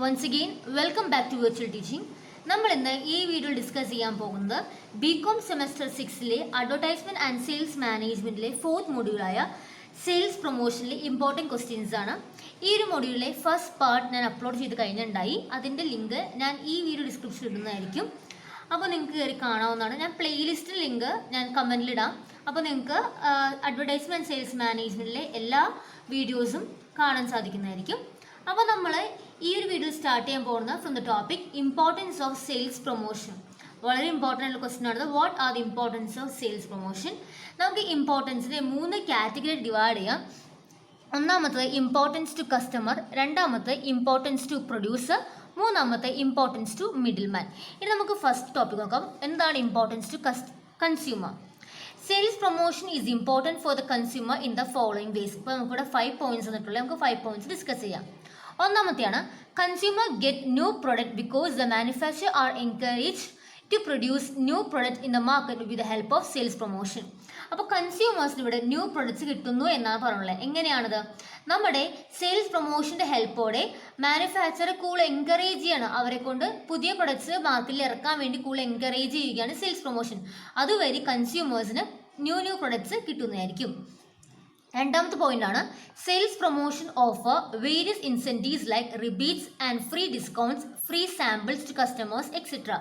Once again, welcome back to Virtual Teaching. നമ്മൾ ഇന്ന് ഈ വീഡിയോയിൽ ഡിസ്കസ് ചെയ്യാൻ പോകുന്നത് ബികോം സെമസ്റ്റർ 6ലെ അഡ്വർടൈസ്മെന്റ് ആൻഡ് സെയിൽസ് മാനേജ്മെന്റിലെ 4th മൊഡ്യൂളായ സെയിൽസ് പ്രൊമോഷനിലെ ഇമ്പോർട്ടൻറ്റ് ക്വസ്റ്റ്യൻസ് ആണ്. ഈ ഒരു മൊഡ്യൂളിലെ ഫസ്റ്റ് പാർട്ട് ഞാൻ അപ്ലോഡ് ചെയ്ത് കഴിഞ്ഞിട്ടുണ്ടായി. അതിൻ്റെ ലിങ്ക് ഞാൻ ഈ വീഡിയോ ഡിസ്ക്രിപ്ഷനിൽ ഇടുന്നതായിരിക്കും. അപ്പോൾ നിങ്ങൾക്ക് കയറി കാണാവുന്നതാണ്. ഞാൻ പ്ലേലിസ്റ്റ് ലിങ്ക് ഞാൻ കമൻറ്റിലിടാം. അപ്പോൾ നിങ്ങൾക്ക് അഡ്വർടൈസ്മെന്റ് സെയിൽസ് മാനേജ്മെന്റിലെ എല്ലാ വീഡിയോസും കാണാൻ സാധിക്കുന്നതായിരിക്കും. അപ്പോൾ നമ്മൾ ഈ ഒരു വീഡിയോ സ്റ്റാർട്ട് ചെയ്യാൻ പോകുന്നത് from the topic importance of sales promotion. വളരെ ഇമ്പോർട്ടൻ്റ് ആയിട്ടുള്ള ക്വസ്റ്റ്യൻ ആണ്. What are the importance of sales promotion? നമുക്ക് ഇമ്പോർട്ടൻസിനെ 3 കാറ്റഗറി ഡിവൈഡ് ചെയ്യാം. ഒന്നാമത്തെ ഇമ്പോർട്ടൻസ് ടു കസ്റ്റമർ, രണ്ടാമത്തെ ഇമ്പോർട്ടൻസ് ടു പ്രൊഡ്യൂസർ, മൂന്നാമത്തെ ഇമ്പോർട്ടൻസ് ടു മിഡിൽ മാൻ. ഇനി നമുക്ക് ഫസ്റ്റ് ടോപ്പിക് നോക്കാം. എന്താണ് importance to consumer? Sales promotion is important for the consumer in the following ways. ഇപ്പോൾ നമുക്കിവിടെ 5 പോയിന്റ്സ് തന്നിട്ടുള്ളത്. നമുക്ക് 5 പോയിന്റ്സ് ഡിസ്കസ് ചെയ്യാം. ഒന്നാമത്തെയാണ് consumer get new product because the manufacture are encourage to produce new product in the market with the help of sales promotion. അപ്പോൾ കൺസ്യൂമേഴ്സിന് ഇവിടെ new products കിട്ടുന്നു എന്നാണ് പറയുന്നത്. എങ്ങനെയാണത്? നമ്മുടെ സെയിൽസ് പ്രൊമോഷൻ്റെ ഹെൽപ്പോടെ മാനുഫാക്ചർ കൂടുതൽ എൻകറേജ് ചെയ്യാണ്. അവരെ കൊണ്ട് പുതിയ പ്രൊഡക്ട്സ് മാർക്കറ്റിൽ ഇറക്കാൻ വേണ്ടി കൂടുതൽ എൻകറേജ് ചെയ്യുകയാണ് സെയിൽസ് പ്രൊമോഷൻ. അതുവഴി കൺസ്യൂമേഴ്സിന് ന്യൂ പ്രൊഡക്ട്സ് കിട്ടുന്നതായിരിക്കും. രണ്ടാമത്തെ പോയിന്റ് ആണ് sales promotion offer various incentives like rebates and free discounts, free samples to customers etcetera.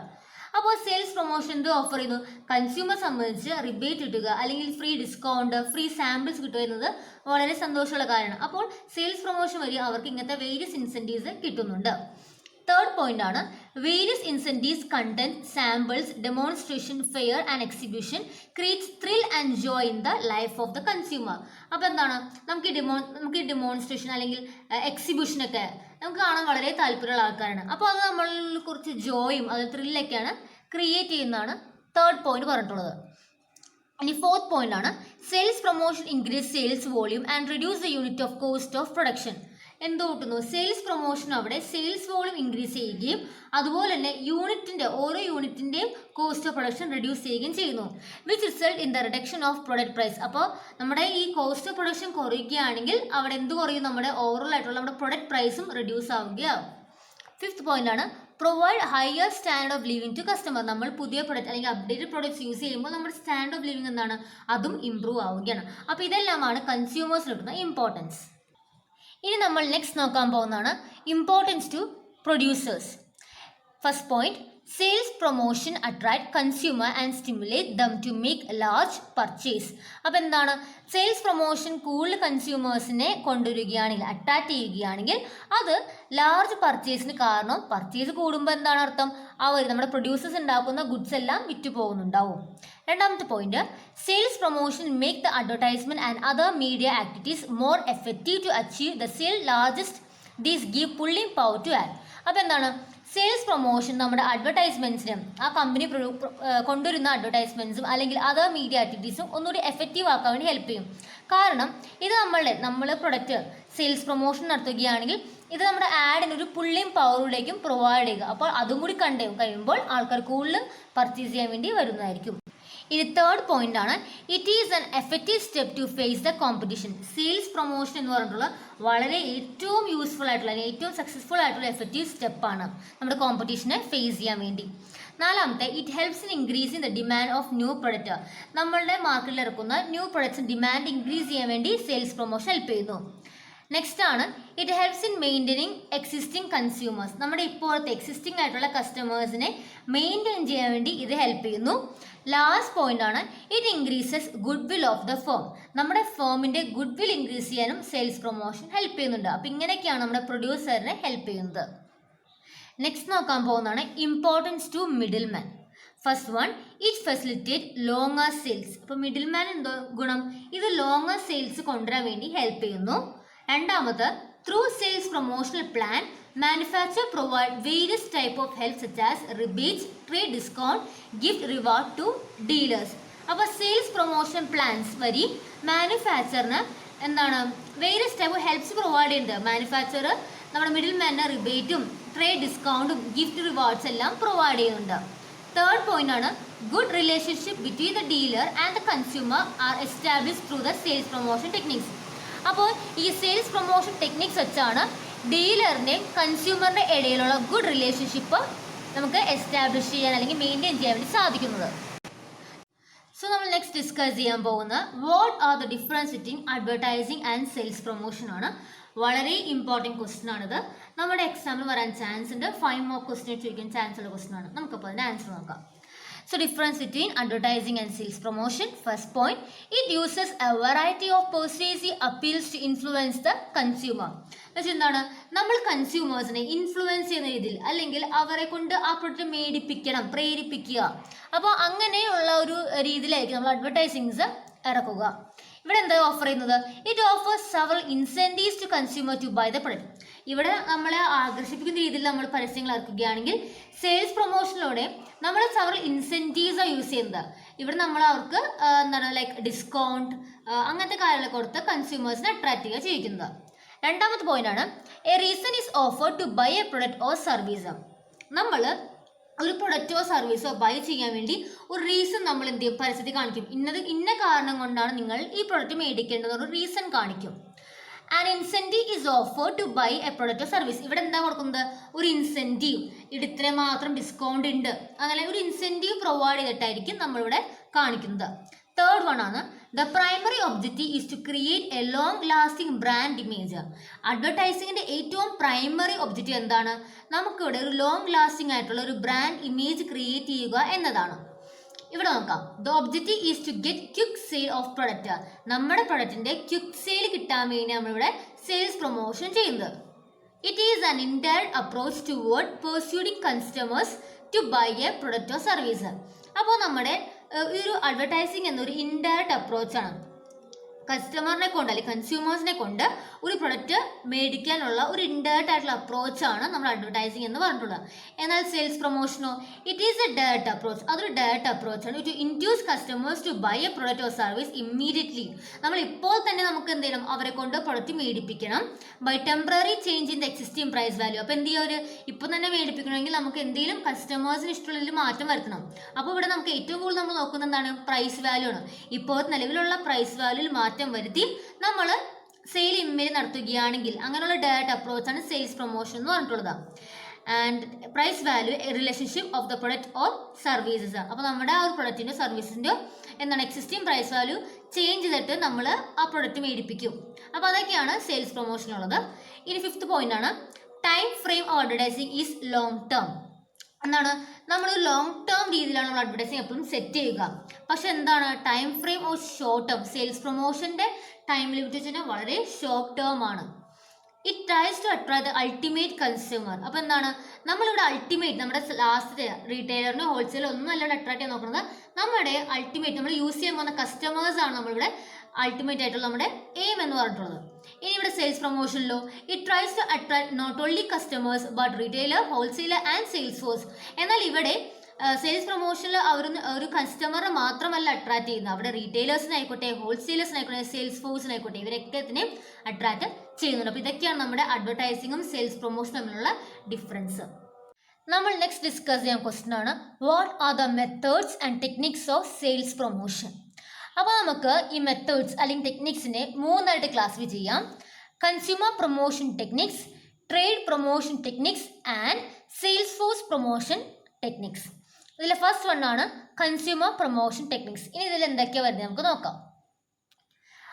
അപ്പോൾ സെയിൽസ് പ്രൊമോഷൻ എന്ത് ഓഫർ ചെയ്യുന്നു? കൺസ്യൂമർ സംബന്ധിച്ച് റിബേറ്റ് കിട്ടുക അല്ലെങ്കിൽ ഫ്രീ ഡിസ്കൗണ്ട്, ഫ്രീ സാമ്പിൾസ് കിട്ടുക എന്നത് വളരെ സന്തോഷമുള്ള കാര്യമാണ്. അപ്പോൾ സെയിൽസ് പ്രൊമോഷൻ വഴി അവർക്ക് ഇങ്ങനത്തെ വേരിയസ് ഇൻസെൻറ്റീവ്സ് കിട്ടുന്നുണ്ട്. തേർഡ് പോയിന്റ് ആണ് various incentives, content, samples, demonstration, fair and exhibition creates thrill and Joy in the life of the consumer. അപ്പോൾ എന്താണ് നമുക്ക് ഈ ഡെമോൺസ്ട്രേഷൻ അല്ലെങ്കിൽ എക്സിബിഷനൊക്കെ നമുക്ക് കാണാൻ വളരെ താല്പര്യമുള്ള ആൾക്കാരാണ്. അപ്പോൾ അത് നമ്മളിൽ കുറച്ച് ജോയും അത് ത്രില്ലൊക്കെയാണ് ക്രിയേറ്റ് ചെയ്യുന്നതാണ് തേർഡ് പോയിന്റ് പറഞ്ഞിട്ടുള്ളത്. ഇനി ഫോർത്ത് പോയിന്റ് ആണ് sales promotion increase sales volume and reduce the unit of cost of production. എന്ത് കൂട്ടുന്നു? സെയിൽസ് പ്രൊമോഷൻ അവിടെ സെയിൽസ് വോളിയം ഇൻക്രീസ് ചെയ്യുകയും അതുപോലെ തന്നെ ഓരോ യൂണിറ്റിൻ്റെയും കോസ്റ്റ് ഓഫ് പ്രൊഡക്ഷൻ റിഡ്യൂസ് ചെയ്യുകയും ചെയ്യുന്നു. Which result in the reduction of product price. അപ്പോൾ നമ്മുടെ ഈ കോസ്റ്റ് ഓഫ് പ്രൊഡക്ഷൻ കുറയുകയാണെങ്കിൽ അവിടെ എന്ത് കുറയും? നമ്മുടെ ഓവറോൾ ആയിട്ടുള്ള നമ്മുടെ പ്രൊഡക്റ്റ് പ്രൈസും റിഡ്യൂസ് ആവുകയാവും. ഫിഫ്ത്ത് പോയിന്റ് ആണ് provide higher standard of living to customer. നമ്മൾ പുതിയ പ്രൊഡക്റ്റ് അല്ലെങ്കിൽ അപ്ഡേറ്റഡ് പ്രൊഡക്ട്സ് യൂസ് ചെയ്യുമ്പോൾ നമ്മുടെ സ്റ്റാൻഡേർഡ് ഓഫ് ലിവിംഗ് എന്താണ്? അതും ഇംപ്രൂവ് ആവുകയാണ്. അപ്പോൾ ഇതെല്ലാമാണ് കൺസ്യൂമേഴ്സിന് കിട്ടുന്ന ഇമ്പോർട്ടൻസ്. ഇനി നമ്മൾ നെക്സ്റ്റ് നോക്കാൻ പോകുന്നതാണ് importance to producers. First point sales promotion attract consumer and stimulate them to make large purchase. അപ്പോൾ എന്താണ്? സെയിൽസ് പ്രൊമോഷൻ കൂടുതൽ കൺസ്യൂമേഴ്സിനെ കൊണ്ടുവരികയാണെങ്കിൽ, അട്രാക്ട് ചെയ്യുകയാണെങ്കിൽ അത് ലാർജ് പർച്ചേസിന് കാരണം. പർച്ചേസ് കൂടുമ്പോൾ എന്താണ് അർത്ഥം? നമ്മുടെ പ്രൊഡ്യൂസേഴ്സ് ഉണ്ടാക്കുന്ന ഗുഡ്സ് എല്ലാം വിറ്റ് പോകുന്നുണ്ടാവും. രണ്ടാമത്തെ point sales promotion make the advertisement and other media activities more effective to achieve the sale largest these give pulling power to ad. അപ്പോൾ എന്താണ്? സെയിൽസ് പ്രൊമോഷൻ നമ്മുടെ അഡ്വർടൈസ്മെൻറ്റ്സിനും ആ കമ്പനി കൊണ്ടുവരുന്ന അഡ്വർടൈസ്മെൻറ്റ്സും അല്ലെങ്കിൽ അതർ മീഡിയ ആക്ടിവിറ്റീസും ഒന്നുകൂടി എഫക്റ്റീവ് ആക്കാൻ വേണ്ടി ഹെൽപ്പ് ചെയ്യും. കാരണം ഇത് നമ്മൾ പ്രൊഡക്റ്റ് സെയിൽസ് പ്രൊമോഷൻ നടത്തുകയാണെങ്കിൽ ഇത് നമ്മുടെ ആഡിന് ഒരു പുള്ളിംഗ് പവറിലേക്കും പ്രൊവൈഡ് ചെയ്യുക. അപ്പോൾ അതും കൂടി കഴിയുമ്പോൾ ആൾക്കാർ കൂടുതൽ പർച്ചേസ് ചെയ്യാൻ വേണ്ടി വരുന്നതായിരിക്കും. ഇത് തേർഡ് പോയിന്റ് ആണ് it is an effective step to face the competition. Sales promotion എന്ന് പറഞ്ഞിട്ടുള്ള വളരെ ഏറ്റവും യൂസ്ഫുൾ ആയിട്ടുള്ള അല്ലെങ്കിൽ ഏറ്റവും സക്സസ്ഫുൾ ആയിട്ടുള്ള എഫക്റ്റീവ് സ്റ്റെപ്പാണ് നമ്മുടെ കോമ്പറ്റീഷനെ ഫേസ് ചെയ്യാൻ വേണ്ടി. നാലാമത്തെ it helps in increasing the demand of new product. നമ്മളുടെ മാർക്കറ്റിൽ ഇറക്കുന്ന ന്യൂ പ്രൊഡക്ട്സിന് ഡിമാൻഡ് ഇൻക്രീസ് ചെയ്യാൻ വേണ്ടി സെയിൽസ് പ്രൊമോഷൻ ഹെൽപ്പ് ചെയ്യുന്നു. നെക്സ്റ്റ് ആണ് it helps in maintaining existing consumers. നമ്മുടെ ഇപ്പോഴത്തെ എക്സിസ്റ്റിംഗ് ആയിട്ടുള്ള കസ്റ്റമേഴ്സിനെ മെയിൻറ്റെയിൻ ചെയ്യാൻ വേണ്ടി ഇത് ഹെൽപ്പ് ചെയ്യുന്നു. ലാസ്റ്റ് പോയിന്റ് ആണ് it increases good will of the firm. നമ്മുടെ ഫേമിൻ്റെ ഗുഡ് വിൽ ഇൻക്രീസ് ചെയ്യാനും സെയിൽസ് പ്രൊമോഷൻ ഹെൽപ്പ് ചെയ്യുന്നുണ്ട്. അപ്പോൾ ഇങ്ങനെയൊക്കെയാണ് നമ്മുടെ പ്രൊഡ്യൂസറിനെ ഹെൽപ്പ് ചെയ്യുന്നത്. നെക്സ്റ്റ് നോക്കാൻ പോകുന്നതാണ് importance to middle man. First one it facilitate longer sales. അപ്പോൾ മിഡിൽ മാൻ എന്തോ ഗുണം? ഇത് ലോങ്ങർ സെയിൽസ് കൊണ്ടുവരാൻ വേണ്ടി ഹെൽപ്പ് ചെയ്യുന്നു. രണ്ടാമത് through sales promotional plan manufacture provide various type of help such as rebates, trade discount, gift reward to dealers. അപ്പോൾ sales promotion plans വഴി മാനുഫാക്ചറിന് എന്താണ് various type of helps provide ചെയ്യുന്നുണ്ട്. മാനുഫാക്ചർ നമ്മുടെ മിഡിൽ മാനിന് റിബേറ്റും ട്രേഡ് ഡിസ്കൗണ്ടും ഗിഫ്റ്റ് റിവാർഡ്സ് എല്ലാം പ്രൊവൈഡ് ചെയ്യുന്നുണ്ട്. തേർഡ് പോയിന്റ് ആണ് good relationship between the dealer and the consumer are establish through the sales promotion techniques. അപ്പോൾ ഈ സെയിൽസ് പ്രൊമോഷൻ ടെക്നിക്സ് വെച്ചാണ് ഡീലറിൻ്റെയും കൺസ്യൂമറിൻ്റെ ഇടയിലുള്ള ഗുഡ് റിലേഷൻഷിപ്പ് നമുക്ക് എസ്റ്റാബ്ലിഷ് ചെയ്യാൻ അല്ലെങ്കിൽ മെയിൻറ്റെയിൻ ചെയ്യാൻ വേണ്ടി സാധിക്കുന്നത്. സോ നമ്മൾ നെക്സ്റ്റ് ഡിസ്കസ് ചെയ്യാൻ പോകുന്ന what are the difference between advertising and sales promotion ആണ്. വളരെ ഇമ്പോർട്ടൻറ്റ് ക്വസ്റ്റൻ ആണിത്. നമ്മുടെ എക്സാമിൽ വരാൻ ചാൻസ് ഉണ്ട്. 5 മാർക്ക് ക്വസ്റ്റ്യൻ ചോദിക്കാൻ ചാൻസ് ഉള്ള ക്വസ്റ്റൻ ആണ്. നമുക്കപ്പോൾ അതിൻ്റെ ആൻസർ നോക്കാം. So difference between advertising and sales promotion. First point, it uses a variety of persuasive appeals to influence the consumer. എന്താണ്, നമ്മൾ കൺസ്യൂമേഴ്സിനെ ഇൻഫ്ലുവൻസ് ചെയ്യുന്ന രീതിയിൽ അല്ലെങ്കിൽ അവരെ കൊണ്ട് ആ പ്രൊഡക്റ്റ് മേടിപ്പിക്കണം, പ്രേരിപ്പിക്കുക. അപ്പോൾ അങ്ങനെയുള്ള ഒരു രീതിയിലായിരിക്കും നമ്മൾ അഡ്വർടൈസിങ്സ് ഇറക്കുക. ഇവിടെ എന്താ ഓഫർ ചെയ്യുന്നത്? It offers several incentives to consumer to buy the product. ഇവിടെ നമ്മളെ ആകർഷിപ്പിക്കുന്ന രീതിയിൽ നമ്മൾ പരസ്യങ്ങൾ ഇറക്കുകയാണെങ്കിൽ സെയിൽസ് പ്രൊമോഷനിലൂടെ നമ്മൾ സെവറൽ ഇൻസെൻറ്റീവ്സ് ആണ് യൂസ് ചെയ്യുന്നത്. ഇവിടെ നമ്മൾ അവർക്ക് എന്താണ് ലൈക്ക് ഡിസ്കൗണ്ട് അങ്ങനത്തെ കാര്യങ്ങൾ കൊടുത്ത് കൺസ്യൂമേഴ്സിനെ അട്രാക്ട് ചെയ്യുക ചെയ്യിക്കുന്നത്. രണ്ടാമത്തെ പോയിന്റ് ആണ് a reason is offer to buy a product or service. നമ്മൾ ഒരു പ്രൊഡക്റ്റോ സർവീസോ ബൈ ചെയ്യാൻ വേണ്ടി ഒരു റീസൺ നമ്മൾ എന്ത് ചെയ്യും, പരസ്യത്തിൽ കാണിക്കും. ഇന്ന കാരണം കൊണ്ടാണ് നിങ്ങൾ ഈ പ്രൊഡക്റ്റ് മേടിക്കേണ്ടത് ഒരു റീസൺ കാണിക്കും. And incentive is offer to buy a product or service. ഇവിടെ എന്താ കൊടുക്കുന്നത്? ഒരു ഇൻസെൻറ്റീവ്, ഇത്ര മാത്രം ഡിസ്കൗണ്ട് ഉണ്ട്, അങ്ങനെ ഒരു ഇൻസെൻറ്റീവ് പ്രൊവൈഡ് ചെയ്തിട്ടായിരിക്കും നമ്മളിവിടെ കാണിക്കുന്നത്. തേർഡ് വൺ ആണ് the primary objective is to create a long lasting brand image. അഡ്വർടൈസിങ്ങിൻ്റെ ഏറ്റവും പ്രൈമറി ഒബ്ജക്റ്റീവ് എന്താണ്? നമുക്കിവിടെ ഒരു ലോങ് ലാസ്റ്റിംഗ് ആയിട്ടുള്ള ഒരു ബ്രാൻഡ് ഇമേജ് ക്രിയേറ്റ് ചെയ്യുക എന്നതാണ്. ഇവിടെ നോക്കാം. The objective is to get quick sale of product. നമ്മുടെ പ്രൊഡക്റ്റിൻ്റെ ക്വിക്ക് സെയിൽ കിട്ടാൻ വേണ്ടി നമ്മളിവിടെ സെയിൽസ് പ്രൊമോഷൻ ചെയ്യുന്നത്. It is an indirect approach toward persuading customers to buy a product or service. അപ്പോൾ നമ്മുടെ ഈ ഒരു അഡ്വർടൈസിങ് എന്നൊരു ഇൻഡയറക്റ്റ് അപ്രോച്ചാണ്. കസ്റ്റമറിനെ കൊണ്ട് അല്ലെങ്കിൽ കൺസ്യൂമേഴ്സിനെ കൊണ്ട് ഒരു പ്രൊഡക്റ്റ് മേടിക്കാനുള്ള ഒരു ഇൻഡയറക്റ്റ് ആയിട്ടുള്ള അപ്രോച്ചാണ് നമ്മൾ അഡ്വർടൈസിങ് എന്ന് പറഞ്ഞിട്ടുള്ളത്. എന്നാൽ സെയിൽസ് പ്രൊമോഷനോ it is a direct approach. അതൊരു ഡയറക്റ്റ് അപ്രോച്ചാണ് to induce customers to buy a product or service immediately. നമ്മൾ ഇപ്പോൾ തന്നെ നമുക്ക് എന്ത് ചെയ്യണം, അവരെ കൊണ്ട് പ്രൊഡക്റ്റ് മേടിപ്പിക്കണം. By temporary change in the existing price value. അപ്പോൾ എന്ത് ചെയ്യുക, ഒരു ഇപ്പം തന്നെ മേടിപ്പിക്കണമെങ്കിൽ നമുക്ക് എന്തെങ്കിലും കസ്റ്റമേഴ്സിന് ഇഷ്ടമുള്ളതിൽ മാറ്റം വരുത്തണം. അപ്പോൾ ഇവിടെ നമുക്ക് ഏറ്റവും കൂടുതൽ നമ്മൾ നോക്കുന്നത് എന്താണ്? പ്രൈസ് വാല്യൂ ആണ്. ഇപ്പോൾ നിലവിലുള്ള പ്രൈസ് വാല്യൂവിൽ മാറ്റം വരുത്തി നമ്മൾ സെയിൽ ഇമ്മേജ് നടത്തുകയാണെങ്കിൽ അങ്ങനെയുള്ള ഡയറക്റ്റ് അപ്രോച്ചാണ് സെയിൽസ് പ്രൊമോഷൻ എന്ന് പറഞ്ഞിട്ടുള്ളത്. And price value a relationship of the product or services. അപ്പോൾ നമ്മുടെ ആ ഒരു പ്രൊഡക്റ്റിൻ്റെ സർവീസിൻ്റെ എന്താണ് എക്സിസ്റ്റിംഗ് പ്രൈസ് വാല്യൂ ചേഞ്ച് ചെയ്തിട്ട് നമ്മൾ ആ പ്രൊഡക്റ്റ് മേടിപ്പിക്കും. അപ്പോൾ അതൊക്കെയാണ് സെയിൽസ് പ്രൊമോഷൻ ഉള്ളത്. ഇനി ഫിഫ്ത്ത് പോയിന്റ് ആണ് time frame of advertising is long term. എന്താണ്, നമ്മൾ ലോങ് ടേം രീതിയിലാണ് നമ്മൾ അഡ്വർടൈസിങ് എപ്പോഴും സെറ്റ് ചെയ്യുക. പക്ഷെ എന്താണ് time frame of short term. Sales പ്രൊമോഷൻ്റെ ടൈം ലിമിറ്റ് വെച്ചാൽ വളരെ ഷോർട്ട് ടേം ആണ്. It tries to attract the ultimate consumer. അപ്പോൾ എന്താണ്, നമ്മളിവിടെ അൾട്ടിമേറ്റ് നമ്മുടെ ലാസ്റ്റ് റീറ്റെയിലറിന് ഹോൾസെയിലർ ഒന്നും അല്ല അട്രാക്ട് ചെയ്യാൻ നോക്കുന്നത്. നമ്മുടെ അൾട്ടിമേറ്റ് നമ്മൾ യൂസ് ചെയ്യാൻ പോകുന്ന കസ്റ്റമേഴ്സാണ് നമ്മളിവിടെ അൾട്ടിമേറ്റ് ആയിട്ടുള്ള നമ്മുടെ എയിം എന്ന് പറഞ്ഞിട്ടുള്ളത്. ഇനി ഇവിടെ സെയിൽസ് പ്രൊമോഷനിലോ it tries to attract not only customers but retailer, wholesaler and sales force. എന്നാൽ ഇവിടെ സെയിൽസ് പ്രൊമോഷനിൽ ഒരു കസ്റ്റമറെ മാത്രമല്ല അട്രാക്ട് ചെയ്യുന്നത്, അവിടെ റീറ്റെയിലേഴ്സിനായിക്കോട്ടെ, ഹോൾസെയിലേഴ്സിനായിക്കോട്ടെ, സെയിൽസ് ഫോഴ്സിനായിക്കോട്ടെ, ഇവരൊക്കെ തന്നെ അട്രാക്ട് ചെയ്യുന്നുണ്ട്. അപ്പോൾ ഇതൊക്കെയാണ് നമ്മുടെ അഡ്വർടൈസിങ്ങും സെയിൽസ് പ്രൊമോഷനും തമ്മിലുള്ള ഡിഫറൻസ്. നമ്മൾ നെക്സ്റ്റ് ഡിസ്കസ് ചെയ്യാൻ ക്വസ്റ്റൻ ആണ് what are the methods and techniques of sales promotion. അപ്പോൾ നമുക്ക് ഈ മെത്തേഡ്സ് അല്ലെങ്കിൽ ടെക്നിക്സിനെ 3 ആയിട്ട് ക്ലാസിഫൈ ചെയ്യാം. Consumer promotion techniques, trade promotion techniques and sales force promotion techniques. ഇതിൽ ഫസ്റ്റ് വൺ ആണ് കൺസ്യൂമർ പ്രൊമോഷൻ ടെക്നിക്സ്. ഇനി ഇതിൽ എന്തൊക്കെയാണ് വരുന്നത് നമുക്ക് നോക്കാം.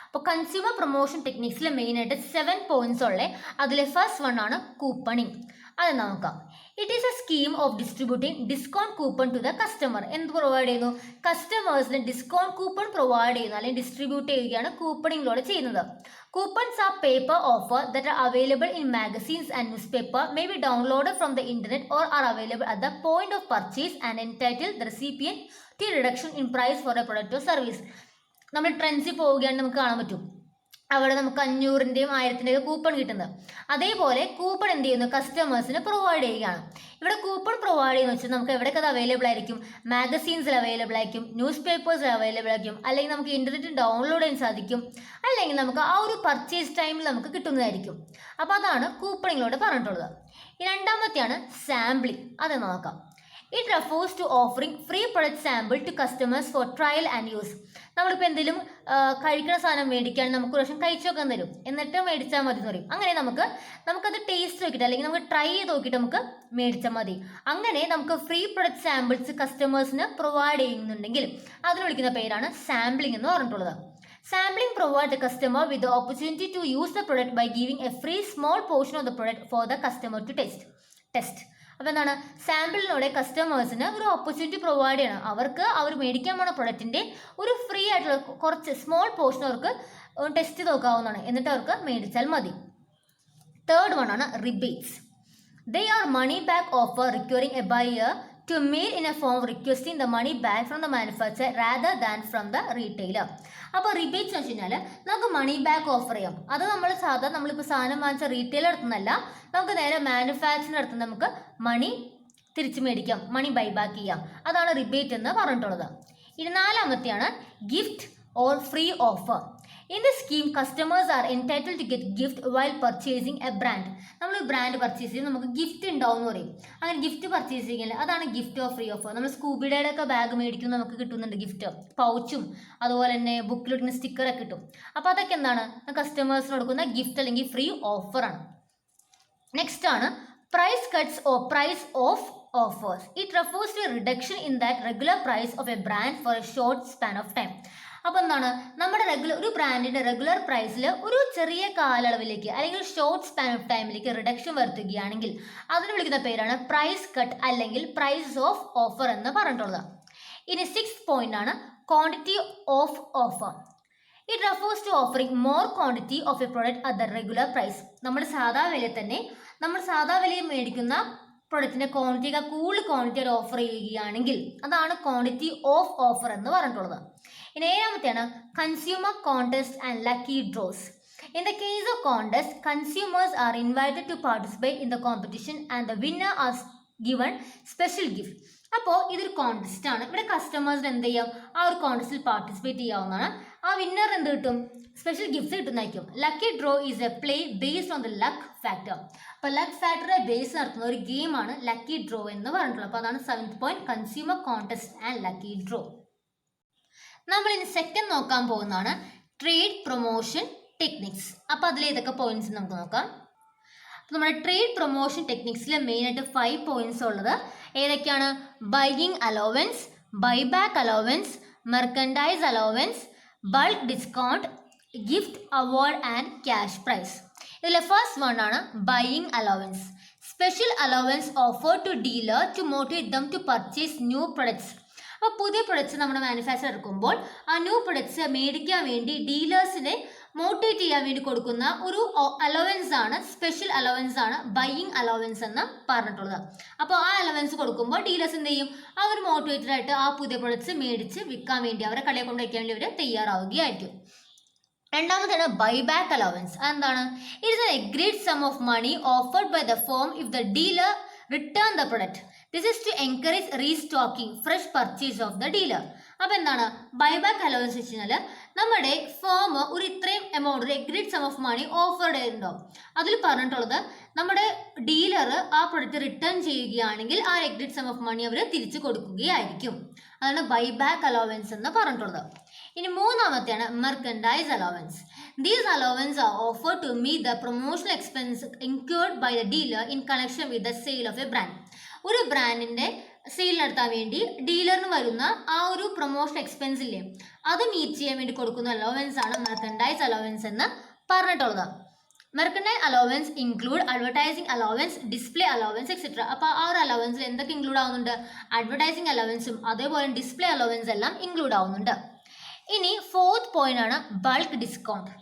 അപ്പോൾ കൺസ്യൂമർ പ്രൊമോഷൻ ടെക്നിക്സിൽ മെയിനായിട്ട് 7 പോയിന്റ്സ് ഉള്ളത്. അതിൽ ഫസ്റ്റ് വൺ ആണ് കൂപ്പണിങ്. അത് നോക്കാം. It is a scheme of distributing discount coupon to the customer. എന്ത് പ്രൊവൈഡ് ചെയ്യുന്നു? കസ്റ്റമേഴ്സിന് ഡിസ്കൗണ്ട് കൂപ്പൺ പ്രൊവൈഡ് ചെയ്യുന്നു അല്ലെങ്കിൽ ഡിസ്ട്രിബ്യൂട്ട് ചെയ്യുകയാണ് കൂപ്പണിങ്ങിലൂടെ ചെയ്യുന്നത്. Coupons are paper offer that are available in magazines and newspaper, may be downloaded from the internet or are available at the point of purchase and entitle the recipient to reduction in price for a product or service. നമ്മൾ ട്രെൻഡ്സിൽ പോവുകയാണെങ്കിൽ നമുക്ക് കാണാൻ പറ്റും അവിടെ നമുക്ക് 500-ന്റെയും 1000-ന്റെയും coupon കിട്ടുന്നത്. അതേപോലെ coupon എന്ത് ചെയ്യുന്നു? കസ്റ്റമേഴ്സിന് പ്രൊവൈഡ് ചെയ്യുകയാണ്. ഇവിടെ കൂപ്പൺ പ്രൊവൈഡ് ചെയ്യുന്ന വെച്ചാൽ നമുക്ക് എവിടെയൊക്കെ അത് അവൈലബിൾ ആയിരിക്കും? മാഗസീൻസിൽ അവൈലബിൾ ആയിരിക്കും, ന്യൂസ് പേപ്പേഴ്സിൽ അവൈലബിൾ ആയിരിക്കും, അല്ലെങ്കിൽ നമുക്ക് ഇൻ്റർനെറ്റിൽ ഡൗൺലോഡ് ചെയ്യാൻ സാധിക്കും, അല്ലെങ്കിൽ നമുക്ക് ആ ഒരു പർച്ചേസ് ടൈമിൽ നമുക്ക് കിട്ടുന്നതായിരിക്കും. അപ്പോൾ അതാണ് കൂപ്പണിങ്ങിലൂടെ പറഞ്ഞിട്ടുള്ളത്. ഈ രണ്ടാമത്തെയാണ് സാമ്പിളിംഗ്. അത് നോക്കാം. It refers to offering free product sample to customers for trial and use. നമ്മളിപ്പോൾ എന്തെങ്കിലും കഴിക്കുന്ന സാധനം മേടിക്കാൻ നമുക്ക് ഒരു പ്രാവശ്യം കഴിച്ചു നോക്കാൻ തരും, എന്നിട്ട് മേടിച്ചാൽ മതി എന്ന് പറയും. അങ്ങനെ നമുക്കത് ടേസ്റ്റ് നോക്കിയിട്ട് അല്ലെങ്കിൽ നമുക്ക് ട്രൈ ചെയ്ത് നോക്കിയിട്ട് നമുക്ക് മേടിച്ചാൽ മതി. അങ്ങനെ നമുക്ക് ഫ്രീ പ്രൊഡക്റ്റ് സാമ്പിൾസ് കസ്റ്റമേഴ്സിന് പ്രൊവൈഡ് ചെയ്യുന്നുണ്ടെങ്കിൽ അതിന് വിളിക്കുന്ന പേരാണ് സാമ്പിളിംഗ് എന്ന് പറഞ്ഞിട്ടുള്ളത്. Sampling provides the customer with the opportunity to use the product by giving a free small portion of the product for the customer to test. അപ്പോൾ എന്താണ്, സാമ്പിളിലൂടെ കസ്റ്റമേഴ്സിന് ഒരു ഓപ്പർച്യൂണിറ്റി പ്രൊവൈഡ് ചെയ്യണം. അവർ മേടിക്കാൻ പോണ പ്രൊഡക്റ്റിൻ്റെ ഒരു ഫ്രീ ആയിട്ടുള്ള കുറച്ച് സ്മോൾ പോർഷൻ അവർക്ക് ടെസ്റ്റ് ചെയ്ത് നോക്കാവുന്നതാണ്, എന്നിട്ട് അവർക്ക് മേടിച്ചാൽ മതി. തേർഡ് വൺ ആണ് rebates. They are money back offer requiring a buyer to mail in a form requesting the money back from the manufacturer rather than from the retailer. അപ്പോൾ rebates എന്ന് വെച്ച് കഴിഞ്ഞാൽ നമുക്ക് മണി ബാക്ക് ഓഫർ ചെയ്യാം. അത് നമ്മളിപ്പോൾ സാധനം വാങ്ങിച്ച റീറ്റെയിലർ അടുത്തുനിന്നല്ല, നമുക്ക് നേരെ മാനുഫാക്ചറിൻ്റെ അടുത്ത് നമുക്ക് മണി തിരിച്ച് മേടിക്കാം, മണി ബൈ ബാക്ക് ചെയ്യാം. അതാണ് റിബേറ്റ് എന്ന് പറഞ്ഞിട്ടുള്ളത്. ഇനി നാലാമത്തെയാണ് gift or free offer. In this scheme, customers are entitled to get gift while purchasing a brand. നമ്മൾ ബ്രാൻഡ് പർച്ചേസ് ചെയ്ത് നമുക്ക് ഗിഫ്റ്റ് ഉണ്ടാവും എന്ന് പറയും. അങ്ങനെ ഗിഫ്റ്റ് പർച്ചേസ് ചെയ്യാൻ അതാണ് ഗിഫ്റ്റ് ഓർ ഫ്രീ ഓഫർ. നമ്മൾ സ്കൂബിഡയുടെ ഒക്കെ ബാഗ് മേടിക്കുമ്പോൾ നമുക്ക് കിട്ടുന്നുണ്ട് ഗിഫ്റ്റ്, പൗച്ചും അതുപോലെ തന്നെ ബുക്കിലിടുന്ന സ്റ്റിക്കറൊക്കെ കിട്ടും. അപ്പോൾ അതൊക്കെ എന്താണ്, കസ്റ്റമേഴ്സിന് കൊടുക്കുന്ന ഗിഫ്റ്റ് അല്ലെങ്കിൽ ഫ്രീ ഓഫറാണ്. നെക്സ്റ്റ് ആണ് price cuts or price off offers. It refers to a reduction in that regular price of a brand for a short span of time. അപ്പോൾ എന്താണ്, നമ്മുടെ ഒരു ബ്രാൻഡിൻ്റെ റെഗുലർ പ്രൈസിൽ ഒരു ചെറിയ കാലയളവിലേക്ക് അല്ലെങ്കിൽ ഷോർട്ട് സ്പാൻ ഓഫ് ടൈമിലേക്ക് റിഡക്ഷൻ വരുത്തുകയാണെങ്കിൽ അതിന് വിളിക്കുന്ന പേരാണ് പ്രൈസ് കട്ട് അല്ലെങ്കിൽ പ്രൈസ് ഓഫ് ഓഫർ എന്ന് പറഞ്ഞിട്ടുള്ളത്. ഇനി 6th പോയിന്റ് ആണ് quantity of offer. It refers to offering more quantity of a product at the regular price. നമ്മൾ സാധാ വിലയിൽ മേടിക്കുന്ന പ്രൊഡക്റ്റിൻ്റെ ക്വാണ്ടിറ്റിയൊക്കെ കൂടുതൽ ക്വാണ്ടിറ്റി ഓഫർ ചെയ്യുകയാണെങ്കിൽ അതാണ് ക്വാണ്ടിറ്റി ഓഫ് ഓഫർ എന്ന് പറഞ്ഞിട്ടുള്ളത്. ഇനി 7ാമത്തെയാണ് consumer contest and lucky draws. In the case of contest, consumers are invited to participate in the competition and the winner are given special gift. അപ്പോൾ ഇതൊരു കോൺടെസ്റ്റ് ആണ്. ഇവിടെ കസ്റ്റമേഴ്സിന് എന്ത് ചെയ്യാം, ആ ഒരു കോൺടെസ്റ്റിൽ പാർട്ടിസിപ്പേറ്റ് ചെയ്യാവുന്നതാണ്. ആ വിന്നർ എന്ത് കിട്ടും, സ്പെഷ്യൽ ഗിഫ്റ്റ്സ് കിട്ടുന്നതായിരിക്കും. Lucky draw is A play based on the luck factor. അപ്പോൾ ലക്ക് ഫാക്ടറെ ബേസ് നടത്തുന്ന ഒരു ഗെയിമാണ് ലക്കി ഡ്രോ എന്ന് പറഞ്ഞിട്ടുള്ളത്. അപ്പോൾ അതാണ് 7th point, consumer contest and lucky draw. നമ്മൾ ഇനി സെക്കൻഡ് നോക്കാൻ പോകുന്നതാണ് ട്രേഡ് പ്രൊമോഷൻ ടെക്നിക്സ്. അപ്പോൾ അതിൽ ഏതൊക്കെ പോയിന്റ്സ് നമുക്ക് നോക്കാം. നമ്മുടെ ട്രേഡ് പ്രൊമോഷൻ ടെക്നിക്സിൽ മെയിനായിട്ട് 5 പോയിന്റ്സ് ഉള്ളത് ഏതൊക്കെയാണ്, buying allowance, buyback allowance, merchandise allowance, bulk discount, gift award and cash prize. ഇതിലെ ഫസ്റ്റ് വൺ ആണ് buying allowance. Special allowance offer to dealer to motivate them to purchase new products. അപ്പോൾ പുതിയ products നമ്മുടെ manufacture എടുക്കുമ്പോൾ ആ new products മേടിക്കാൻ വേണ്ടി ഡീലേഴ്സിനെ motivate ചെയ്യാൻ വേണ്ടി കൊടുക്കുന്ന ഒരു അലവൻസ് ആണ്, സ്പെഷ്യൽ അലവൻസ് ആണ് ബൈയിങ് അലവൻസ് എന്ന് പറഞ്ഞിട്ടുള്ളത്. അപ്പോൾ ആ അലവൻസ് കൊടുക്കുമ്പോൾ ഡീലേഴ്സ് എന്ത് ചെയ്യും, അവർ മോട്ടിവേറ്റഡ് ആയിട്ട് ആ പുതിയ പ്രൊഡക്ട്സ് മേടിച്ച് വിൽക്കാൻ വേണ്ടി അവരെ കടയിൽ കൊണ്ട് വയ്ക്കാൻ വേണ്ടി അവർ തയ്യാറാവുകയായിരിക്കും. രണ്ടാമത്തേണ് ബൈബാക്ക് അലവൻസ്. അതെന്താണ്, it is an agreed sum of money offered by the firm if the dealer return the product. This is to encourage restocking fresh purchase of the dealer. അപ്പോൾ എന്താണ് ബൈബാക്ക് അലവൻസ് വെച്ച് കഴിഞ്ഞാൽ നമ്മുടെ firm ഒരു ഇത്രയും amount, ഒരു agreed sum of money offer ചെയ്തിട്ടുണ്ടാവും. അതിൽ പറഞ്ഞിട്ടുള്ളത് നമ്മുടെ ഡീലർ ആ പ്രൊഡക്റ്റ് റിട്ടേൺ ചെയ്യുകയാണെങ്കിൽ ആ എഗ്രീഡ് സം ഓഫ് മണി അവർ തിരിച്ചു കൊടുക്കുകയായിരിക്കും. അതാണ് ബൈബാക്ക് അലവൻസ് എന്ന് പറഞ്ഞിട്ടുള്ളത്. ഇനി മൂന്നാമത്തെയാണ് merchandise allowance. These allowances are offered to meet the promotional expense incurred by the dealer in connection with the sale of a brand. ഒരു ബ്രാൻഡിൻ്റെ സെയിൽ നടത്താൻ വേണ്ടി ഡീലറിന് വരുന്ന ആ ഒരു പ്രൊമോഷൻ എക്സ്പെൻസ് ഇല്ലേ, അത് മീറ്റ് ചെയ്യാൻ വേണ്ടി കൊടുക്കുന്ന അലവൻസ് ആണ് മെർക്കൻഡൈസ് അലവൻസ് എന്ന് പറഞ്ഞിട്ടുള്ളത്. Merchandise allowance include advertising allowance, display allowance etcetera. അപ്പോൾ ആ ഒരു അലവൻസിൽ എന്തൊക്കെ ഇൻക്ലൂഡ് ആവുന്നുണ്ട്, അഡ്വർടൈസിങ് അലവൻസും അതേപോലെ ഡിസ്പ്ലേ അലവൻസ് എല്ലാം ഇൻക്ലൂഡ് ആവുന്നുണ്ട്. ഇനി 4th പോയിന്റ് ആണ് bulk discount.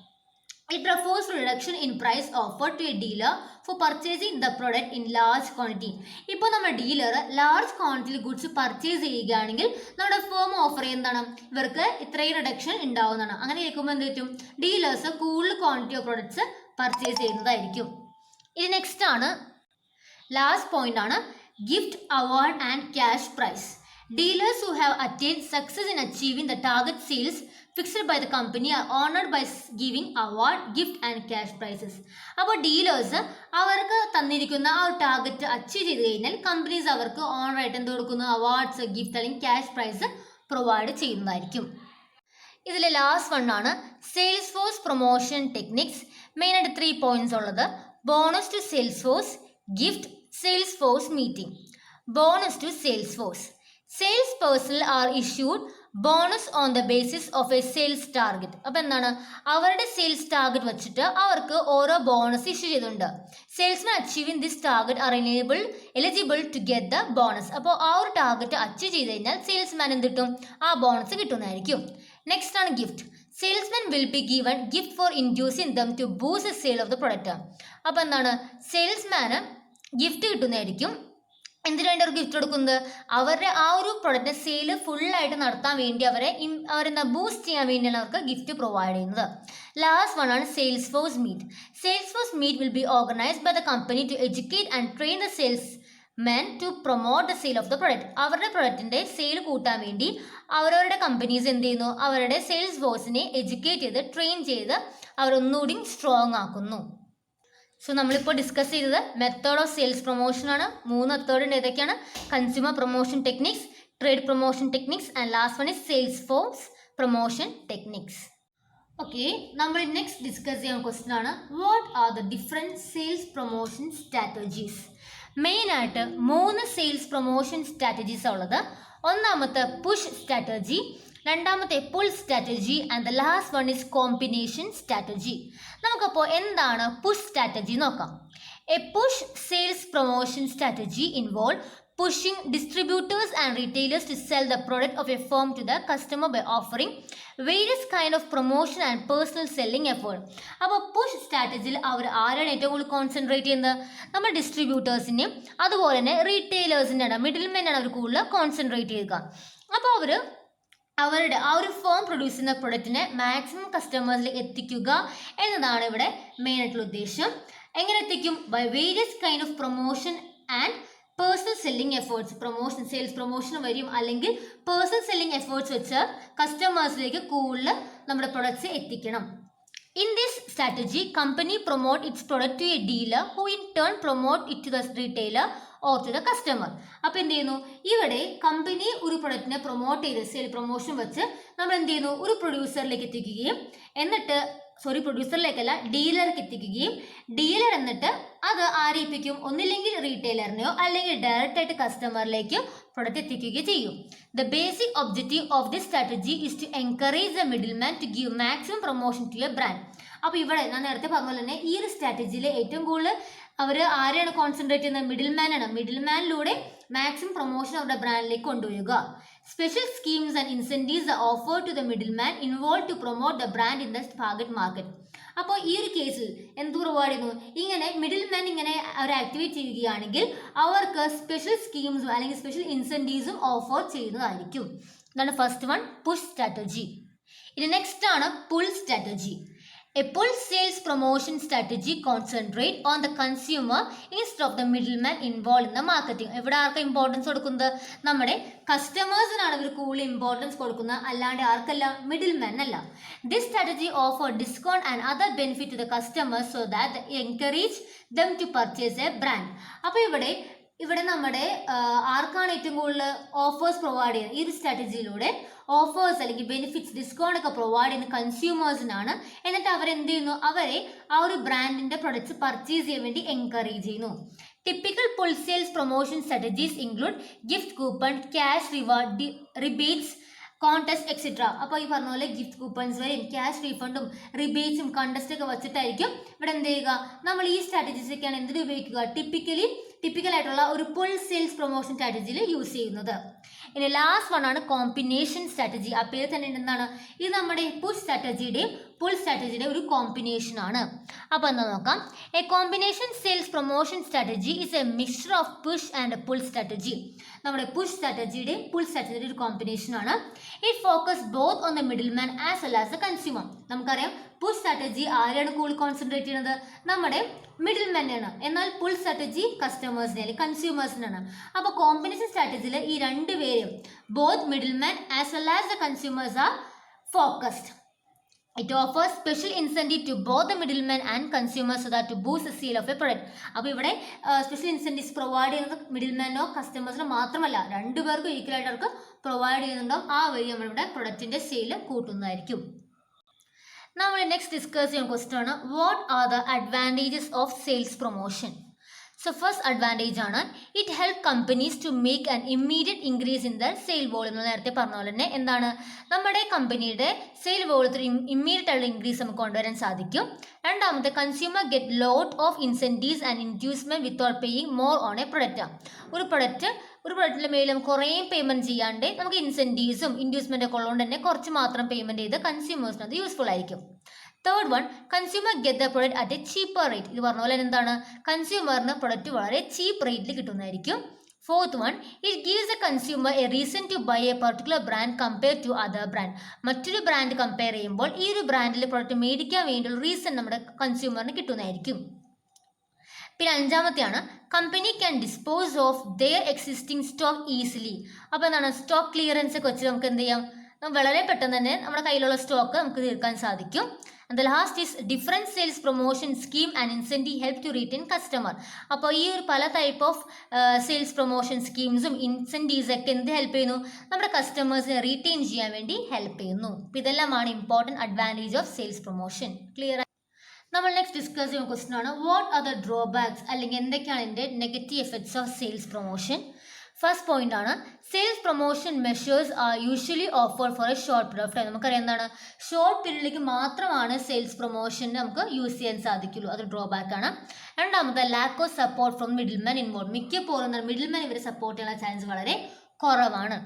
It refers to reduction in price offered to a dealer for purchasing the product in large quantity. ഇപ്പോൾ നമ്മുടെ ഡീലർ ലാർജ് ക്വാണ്ടിറ്റിയിൽ ഗുഡ്സ് പർച്ചേസ് ചെയ്യുകയാണെങ്കിൽ നമ്മുടെ ഫേം ഓഫർ ചെയ്യുന്നതാണ് ഇവർക്ക് ഇത്രയും റിഡക്ഷൻ ഉണ്ടാവുന്നതാണ്. അങ്ങനെ കേൾക്കുമ്പോൾ എന്ത് പറ്റും, ഡീലേഴ്സ് കൂടുതൽ ക്വാണ്ടിറ്റി ഓഫ് പ്രൊഡക്ട്സ് പർച്ചേസ് ചെയ്യുന്നതായിരിക്കും. ഇത് നെക്സ്റ്റ് ആണ് ലാസ്റ്റ് പോയിന്റ് ആണ് gift award and cash price. Dealers who have attained success in achieving the target sales fixed by the company are honored by giving award, gift and cash prizes. അപ്പോൾ dealers അവർക്ക് തന്നിരിക്കുന്ന ആ ഒരു target achieve ചെയ്ത് കഴിഞ്ഞാൽ companies അവർക്ക് ഓണറായിട്ട് എന്ത് കൊടുക്കുന്നു, അവാർഡ്സ്, ഗിഫ്റ്റ് അല്ലെങ്കിൽ ക്യാഷ് പ്രൈസ് പ്രൊവൈഡ് ചെയ്യുന്നതായിരിക്കും. ഇതിലെ ലാസ്റ്റ് വണ്ണാണ് സെയിൽസ് ഫോഴ്സ് പ്രൊമോഷൻ ടെക്നിക്സ്. മെയിനായിട്ട് 3 പോയിന്റ്സ് ഉള്ളത്. Bonus to sales force, gift, sales force meeting. Bonus to sales force. Sales personnel are issued bonus on the basis of a sales target. അപ്പോൾ എന്താണ്, അവരുടെ sales target വെച്ചിട്ട് അവർക്ക് ഓരോ bonus issue ചെയ്തിട്ടുണ്ട്. Salesman achieving this target are eligible to get the bonus. അപ്പോൾ ആ ഒരു ടാർഗറ്റ് അച്ചീവ് ചെയ്ത് കഴിഞ്ഞാൽ സെയിൽസ്മാൻ എന്ത് കിട്ടും, ആ ബോണസ് കിട്ടുന്നതായിരിക്കും. നെക്സ്റ്റ് ആണ് gift. Salesman will be given gift for inducing them to boost the sale of the product. അപ്പോൾ എന്താണ്, സെയിൽസ്മാന് ഗിഫ്റ്റ് കിട്ടുന്നതായിരിക്കും. എന്തിനു വേണ്ടി അവർക്ക് ഗിഫ്റ്റ് കൊടുക്കുന്നത്, അവരുടെ ആ ഒരു പ്രൊഡക്റ്റ് സെയിൽ ഫുള്ളായിട്ട് നടത്താൻ വേണ്ടി അവരെന്താ ബൂസ്റ്റ് ചെയ്യാൻ വേണ്ടിയാണ് അവർക്ക് ഗിഫ്റ്റ് പ്രൊവൈഡ് ചെയ്യുന്നത്. ലാസ്റ്റ് വൺ ആണ് sales force meet. Sales force meet will be organised by the company to educate and train the sales men to promote the sale of the product. അവരുടെ പ്രൊഡക്റ്റിൻ്റെ sale കൂട്ടാൻ വേണ്ടി അവരവരുടെ companies എന്ത് ചെയ്യുന്നു, അവരുടെ സെയിൽസ് ഫോഴ്സിനെ എഡ്യൂക്കേറ്റ് ചെയ്ത് ട്രെയിൻ ചെയ്ത് അവരൊന്നുകൂടി സ്ട്രോങ് ആക്കുന്നു. സോ നമ്മളിപ്പോൾ ഡിസ്കസ് ചെയ്തത് മെത്തേഡ് ഓഫ് സെയിൽസ് പ്രൊമോഷനാണ്. 3 മെത്തേഡ് ഏതൊക്കെയാണ്, consumer promotion techniques, trade promotion techniques and last one is sales force promotion techniques. Okay, നമ്മൾ നെക്സ്റ്റ് ഡിസ്കസ് ചെയ്യുന്ന ക്വസ്റ്റ്യൻ ആണ് what are the different sales promotion strategies. മെയിനായിട്ട് 3 sales promotion strategies ഉള്ളത്. ഒന്നാമത്തെ push strategy, രണ്ടാമത്തെ pull strategy and the last one is combination strategy. നമുക്കപ്പോൾ എന്താണ് push strategy നോക്കാം. A push sales promotion strategy involve pushing distributors and retailers to sell the product of a firm to the customer by offering various kind of promotion and personal selling effort. അപ്പോൾ push സ്ട്രാറ്റജിയിൽ അവർ ആരാണ് ഏറ്റവും കൂടുതൽ concentrate ചെയ്യുന്നത്, നമ്മൾ ഡിസ്ട്രിബ്യൂട്ടേഴ്സിനെയും അതുപോലെ തന്നെ റീറ്റെയിലേഴ്സിൻ്റെയാണ്, middle മെന്നാണ് അവർ കൂടുതൽ concentrate ചെയ്യുക. അപ്പോൾ അവരുടെ ആ ഒരു ഫേം പ്രൊഡ്യൂസ് ചെയ്യുന്ന പ്രൊഡക്റ്റിനെ മാക്സിമം കസ്റ്റമേഴ്സിലേക്ക് എത്തിക്കുക എന്നതാണ് ഇവിടെ മെയിനായിട്ടുള്ള ഉദ്ദേശം. എങ്ങനെ എത്തിക്കും, by various kind of promotion and personal selling efforts. Promotion, sales promotion വരും അല്ലെങ്കിൽ പേഴ്സണൽ സെല്ലിംഗ് എഫേർട്സ് വെച്ച് കസ്റ്റമേഴ്സിലേക്ക് കൂടുതൽ നമ്മുടെ പ്രൊഡക്ട്സ് എത്തിക്കണം. In this strategy, company promote its product to a dealer who in turn promote it to the retailer or to the customer. അപ്പോൾ എന്ത് ചെയ്യുന്നു, ഇവിടെ കമ്പനി ഒരു പ്രൊഡക്റ്റിനെ പ്രൊമോട്ട് ചെയ്ത് സെയിൽ പ്രൊമോഷൻ വെച്ച് നമ്മൾ എന്ത് ചെയ്യുന്നു, ഒരു പ്രൊഡ്യൂസറിലേക്ക് എത്തിക്കുകയും എന്നിട്ട് പ്രൊഡ്യൂസറിലേക്കല്ല ഡീലർക്ക് എത്തിക്കുകയും ഡീലർ എന്നിട്ട് അത് ആരേൽപ്പിക്കും, ഒന്നില്ലെങ്കിൽ റീറ്റെയിലറിനെയോ അല്ലെങ്കിൽ ഡയറക്റ്റ് ആയിട്ട് കസ്റ്റമറിലേക്ക് പ്രൊഡക്റ്റ് എത്തിക്കുകയോ ചെയ്യും. The basic objective of this strategy is to encourage the middle man to give maximum promotion to a brand. അപ്പോൾ ഇവിടെ ഞാൻ നേരത്തെ പറഞ്ഞ പോലെ തന്നെ ഈ ഒരു സ്ട്രാറ്റജിയിൽ ഏറ്റവും കൂടുതൽ അവർ ആരെയാണ് കോൺസെൻട്രേറ്റ് ചെയ്യുന്നത്, മിഡിൽ മാനാണ്. മിഡിൽ മാനിലൂടെ മാക്സിമം പ്രൊമോഷൻ അവരുടെ ബ്രാൻഡിലേക്ക് കൊണ്ടുവരിക. Special schemes and incentives are offered to the middle man involve to promote the brand in the target market. അപ്പോൾ ഈ ഒരു കേസിൽ എന്ത് പ്രൊവൈഡ് ചെയ്യുന്നു, ഇങ്ങനെ മിഡിൽ മാൻ ഇങ്ങനെ അവർ ആക്ടിവേറ്റ് ചെയ്യുകയാണെങ്കിൽ അവർക്ക് സ്പെഷ്യൽ സ്കീംസും അല്ലെങ്കിൽ സ്പെഷ്യൽ ഇൻസെൻറ്റീവ്സും ഓഫർ ചെയ്യുന്നതായിരിക്കും. ഇതാണ് ഫസ്റ്റ് വൺ, പുഷ് സ്ട്രാറ്റജി. ഇനി നെക്സ്റ്റ് ആണ് pull strategy. A pull sales promotion strategy concentrate on the consumer instead of the middleman involved in the marketing. ഇവിടെ ആർക്കാ ഇമ്പോർട്ടൻസ് കൊടുക്കുന്നത്, നമ്മുടെ കസ്റ്റമേഴ്സിനാണ് ഇവർ കൂടുതൽ ഇമ്പോർട്ടൻസ് കൊടുക്കുന്നത്, അല്ലാണ്ട് ആർക്കല്ല, മിഡിൽ മാൻ അല്ല. This strategy offer discount and other benefit to the customers so that encourage them to purchase a brand. അപ്പോൾ ഇവിടെ നമ്മുടെ ആർക്കാണ് ഏറ്റവും കൂടുതൽ ഓഫേഴ്സ് പ്രൊവൈഡ് ചെയ്യുന്നത്, ഈ ഒരു സ്ട്രാറ്റജിയിലൂടെ ഓഫേഴ്സ് അല്ലെങ്കിൽ ബെനിഫിറ്റ്സ്, ഡിസ്കൗണ്ട് ഒക്കെ പ്രൊവൈഡ് ചെയ്യുന്ന കൺസ്യൂമേഴ്സിനാണ്. എന്നിട്ട് അവരെന്ത് ചെയ്യുന്നു, അവരെ ആ ഒരു ബ്രാൻഡിന്റെ പ്രൊഡക്ട്സ് പർച്ചേസ് ചെയ്യാൻ വേണ്ടി എൻകറേജ് ചെയ്യുന്നു. Typical pull sales promotion strategies include gift coupon, cash reward, rebates, contest etcetera. അപ്പോൾ ഈ പറഞ്ഞ പോലെ ഗിഫ്റ്റ് കൂപ്പൺസ് വരെയും ക്യാഷ് റീഫണ്ടും റിബേറ്റ്സും കോൺടെസ്റ്റ് ഒക്കെ വെച്ചിട്ടായിരിക്കും ഇവിടെ എന്ത് ചെയ്യുക, നമ്മൾ ഈ സ്ട്രാറ്റജീസ് ഒക്കെയാണ് എന്തിനു ഉപയോഗിക്കുക, ടിപ്പിക്കൽ ആയിട്ടുള്ള ഒരു പുൾ സെയിൽസ് പ്രൊമോഷൻ സ്ട്രാറ്റജിയിൽ യൂസ് ചെയ്യുന്നത്. ഇനി ലാസ്റ്റ് വൺ ആണ് കോമ്പിനേഷൻ സ്ട്രാറ്റജി. ആ പേര് തന്നെ എന്താണ്, ഇത് നമ്മുടെ പുഷ് സ്ട്രാറ്റജിയുടെയും പുൾ സ്ട്രാറ്റജിയുടെ ഒരു കോമ്പിനേഷൻ ആണ്. അപ്പോൾ എന്താ നോക്കാം. A combination sales promotion strategy is A mixture of push and pull strategy. നമ്മുടെ പുഷ് സ്ട്രാറ്റജിയുടെയും പുൾ സ്ട്രാറ്റജിയുടെ ഒരു കോമ്പിനേഷൻ ആണ്. It focus both on the middle man as well as the consumer. നമുക്കറിയാം push strategy ആരെയാണ് കൂടുതൽ കോൺസെൻട്രേറ്റ് ചെയ്യുന്നത്? നമ്മുടെ middle മെന്നാണ്. എന്നാൽ pull strategy കസ്റ്റമേഴ്സിനെ അല്ലെങ്കിൽ കൺസ്യൂമേഴ്സിനാണ്. അപ്പോൾ കോമ്പിനേഷൻ സ്ട്രാറ്റജിയിൽ ഈ രണ്ടുപേരും both middle men as well as the consumers R focused. It offers special incentive to both the middlemen and consumers so that to boost the sale of a product. അപ്പോൾ ഇവിടെ special incentives provide ചെയ്യുന്നത് മിഡിൽമാനോ കസ്റ്റമേഴ്സിനോ മാത്രമല്ല, രണ്ടുപേർക്കും equal ആയിട്ട് അവർക്ക് provide ചെയ്യുന്നുണ്ടാവും. ആ വഴി നമ്മളിവിടെ പ്രൊഡക്റ്റിൻ്റെ സെയിൽ കൂട്ടുന്നതായിരിക്കും. നമ്മൾ നെക്സ്റ്റ് ഡിസ്കസ് ചെയ്യുന്ന ക്വസ്റ്റ്യൻ ആണ്, what are the advantages of sales promotion? So first advantage ആണ്, it help companies to make an immediate increase in the sale volume. നേരത്തെ പറഞ്ഞ പോലെ തന്നെ എന്താണ്, നമ്മുടെ കമ്പനിയുടെ സെയിൽ വോളിയത്തിൽ ഇമ്മീഡിയറ്റ് ആയിട്ടുള്ള ഇൻക്രീസ് നമുക്ക് കൊണ്ടുവരാൻ സാധിക്കും. രണ്ടാമത്തെ, consumer get lot of incentives and inducement without paying more on A product. ഒരു പ്രൊഡക്റ്റിൻ്റെ മേലും കുറേ പേയ്മെൻറ്റ് ചെയ്യാണ്ട് നമുക്ക് ഇൻസെൻറ്റീവ്സും ഇൻഡ്യൂസ്മെൻ്റ് ഒക്കെ ഉള്ളതുകൊണ്ട് തന്നെ കുറച്ച് മാത്രം പേയ്മെൻറ്റ് ചെയ്ത് കൺസ്യൂമേഴ്സിന് അത് യൂസ്ഫുൾ ആയിരിക്കും. Third one, consumer get the product at A cheaper rate. ഇത് പറഞ്ഞ പോലെ എന്താണ്, കൺസ്യൂമറിന് പ്രൊഡക്റ്റ് വളരെ ചീപ്പ് റേറ്റിൽ കിട്ടുന്നതായിരിക്കും. Fourth one, it gives a consumer a reason to buy a particular brand compare to other brand. മറ്റൊരു ബ്രാൻഡ് കമ്പയർ ചെയ്യുമ്പോൾ ഈ ഒരു ബ്രാൻഡിൽ പ്രൊഡക്റ്റ് മേടിക്കാൻ വേണ്ടിയുള്ള റീസൺ നമ്മുടെ കൺസ്യൂമറിന് കിട്ടുന്നതായിരിക്കും. പിന്നെ അഞ്ചാമത്തെയാണ്, company can dispose of their existing stock easily. അപ്പോൾ എന്താണ്, സ്റ്റോക്ക് ക്ലിയറൻസ് ഒക്കെ വെച്ച് നമുക്ക് എന്ത് ചെയ്യാം, വളരെ പെട്ടെന്ന് തന്നെ നമ്മുടെ കയ്യിലുള്ള സ്റ്റോക്ക് നമുക്ക് തീർക്കാൻ സാധിക്കും. And the last is different sales promotion scheme and incentive help to retain customer. അപ്പോൾ ഈ ഒരു പല ടൈപ്പ് ഓഫ് സെയിൽസ് പ്രൊമോഷൻ സ്കീംസും ഇൻസെൻറ്റീവ്സ് ഒക്കെ എന്ത് ഹെൽപ്പ് ചെയ്യുന്നു, നമ്മുടെ കസ്റ്റമേഴ്സിനെ റീറ്റെയിൻ ചെയ്യാൻ വേണ്ടി ഹെൽപ്പ് ചെയ്യുന്നു. അപ്പോൾ ഇതെല്ലാമാണ് important advantage of sales promotion. Clear? നമ്മൾ നെക്സ്റ്റ് ഡിസ്കസ് ചെയ്യുന്ന ക്വസ്റ്റൻ ആണ്, വാട്ട് ആർ ദ ഡ്രോബാക്സ് അല്ലെങ്കിൽ എന്തൊക്കെയാണ് ഇതിൻ്റെ negative effects of sales promotion? First point ആണ്, sales promotion measures are usually offered for a short period of time. നമുക്കറിയാം എന്താണ്, short പീരീഡിലേക്ക് മാത്രമാണ് സെയിൽസ് പ്രൊമോഷൻ നമുക്ക് യൂസ് ചെയ്യാൻ സാധിക്കുള്ളൂ. അത് ഡ്രോബാക്ക് ആണ്. രണ്ടാമത്തെ, lack of support from middleman involve. മിക്കപ്പോഴും മിഡിൽമാൻ ഇവരെ സപ്പോർട്ട് ചെയ്യാനുള്ള ചാൻസ് വളരെ കുറവാണ്.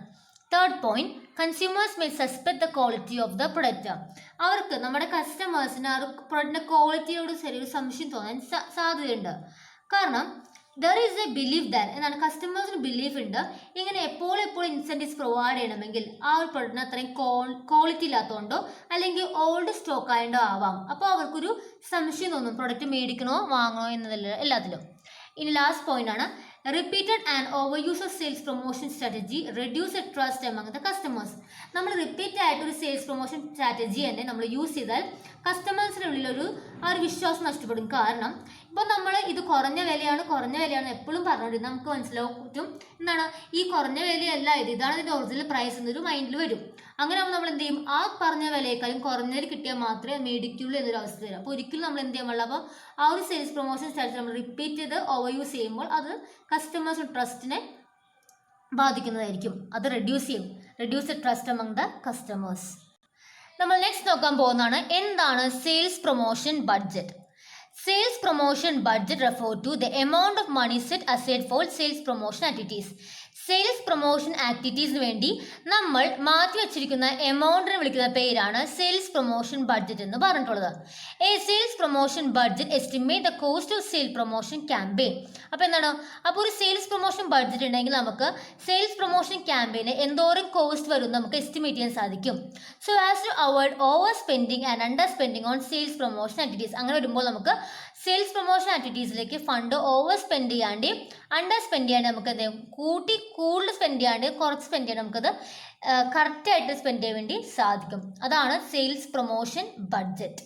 Third point, consumers may suspect the quality of the product. അവർക്ക് നമ്മുടെ കസ്റ്റമേഴ്സിന് ആ പ്രൊഡക്റ്റിൻ്റെ ക്വാളിറ്റിയോട് ചെറിയൊരു സംശയം തോന്നാൻ സാധ്യതയുണ്ട്. കാരണം there is a belief that, എന്താണ്, കസ്റ്റമേഴ്സിന് ബിലീഫ് ഉണ്ട് ഇങ്ങനെ എപ്പോഴും ഇൻസെൻറ്റീവ്സ് പ്രൊവൈഡ് ചെയ്യണമെങ്കിൽ ആ ഒരു പ്രൊഡക്റ്റിന് അത്രയും ക്വാളിറ്റി ഇല്ലാത്തതുകൊണ്ടോ അല്ലെങ്കിൽ ഓൾഡ് സ്റ്റോക്ക് ആയതുകൊണ്ടോ ആവാം. അപ്പോൾ അവർക്കൊരു സംശയം തോന്നും പ്രൊഡക്റ്റ് മേടിക്കണോ വാങ്ങണോ എന്നതല്ല എല്ലാത്തിലും. ഇനി ലാസ്റ്റ് പോയിന്റ് ആണ്, repeated and over use of sales promotion strategy reduce A trust among the customers. നമ്മൾ റിപ്പീറ്റ് ആയിട്ട് ഒരു സെയിൽസ് പ്രൊമോഷൻ സ്ട്രാറ്റജി തന്നെ നമ്മൾ യൂസ് ചെയ്താൽ കസ്റ്റമേഴ്സിൻ്റെ ഉള്ളിലൊരു ആ ഒരു വിശ്വാസം നഷ്ടപ്പെടും. കാരണം ഇപ്പോൾ നമ്മൾ ഇത് കുറഞ്ഞ വിലയാണ് എപ്പോഴും പറഞ്ഞുകൊണ്ടിരുന്നത് നമുക്ക് മനസ്സിലാവും പറ്റും എന്താണ്, ഈ കുറഞ്ഞ വിലയല്ല ഇതാണ് ഇതിൻ്റെ ഒറിജിനൽ പ്രൈസ് എന്നൊരു മൈൻഡിൽ വരും. അങ്ങനെ ആകുമ്പോൾ നമ്മൾ എന്ത് ചെയ്യും, ആ പറഞ്ഞ വിലയേക്കാളും കുറഞ്ഞതിൽ കിട്ടിയാൽ മാത്രമേ മേടിക്കുള്ളൂ എന്നൊരു അവസ്ഥ വരും. അപ്പോൾ ഒരിക്കലും നമ്മൾ എന്ത് ചെയ്യാൻ പാടില്ല, അപ്പോൾ ആ ഒരു സെയിൽസ് പ്രൊമോഷൻ സ്ട്രാറ്റജി നമ്മൾ റിപ്പീറ്റ് ചെയ്ത് ഓവർ യൂസ് ചെയ്യുമ്പോൾ അത് കസ്റ്റമേഴ്സ് ട്രസ്റ്റിനെ ബാധിക്കുന്നതായിരിക്കും. അത് reduce the trust among the customers. നമ്മൾ നെക്സ്റ്റ് നോക്കാൻ പോകുന്നതാണ്, എന്താണ് sales promotion budget? Sales promotion budget refer to the amount of money set aside for sales promotion activities. Sales promotion ആക്ടിവിറ്റീസിന് വേണ്ടി നമ്മൾ മാറ്റി വച്ചിരിക്കുന്ന എമൗണ്ടിനെ വിളിക്കുന്ന പേരാണ് സെയിൽസ് പ്രൊമോഷൻ ബഡ്ജറ്റ് എന്ന് പറഞ്ഞിട്ടുള്ളത്. A sales promotion budget estimate the cost of sale promotion campaign. അപ്പോൾ എന്താണ്, അപ്പോൾ ഒരു സെയിൽസ് പ്രൊമോഷൻ ബഡ്ജറ്റ് ഉണ്ടെങ്കിൽ നമുക്ക് സെയിൽസ് പ്രൊമോഷൻ ക്യാമ്പയിന് എന്തോരം കോസ്റ്റ് വരും നമുക്ക് എസ്റ്റിമേറ്റ് ചെയ്യാൻ സാധിക്കും. So as to avoid overspending and underspending on sales promotion activities. അങ്ങനെ വരുമ്പോൾ നമുക്ക് സെയിൽസ് പ്രൊമോഷൻ ആക്ടിവിറ്റീസിലേക്ക് ഫണ്ട് ഓവർ സ്പെൻഡ് ചെയ്യാണ്ട് അണ്ടർ സ്പെൻഡ് ചെയ്യാണ്ട് നമുക്ക് എന്ത് ചെയ്യും, കൂടുതൽ സ്പെൻഡ് ചെയ്യാണ്ട് കുറച്ച് സ്പെൻഡ് ചെയ്യാണ്ട് നമുക്കത് കറക്റ്റായിട്ട് സ്പെൻഡ് ചെയ്യാൻ വേണ്ടി സാധിക്കും. അതാണ് സെയിൽസ് പ്രൊമോഷൻ ബഡ്ജറ്റ്.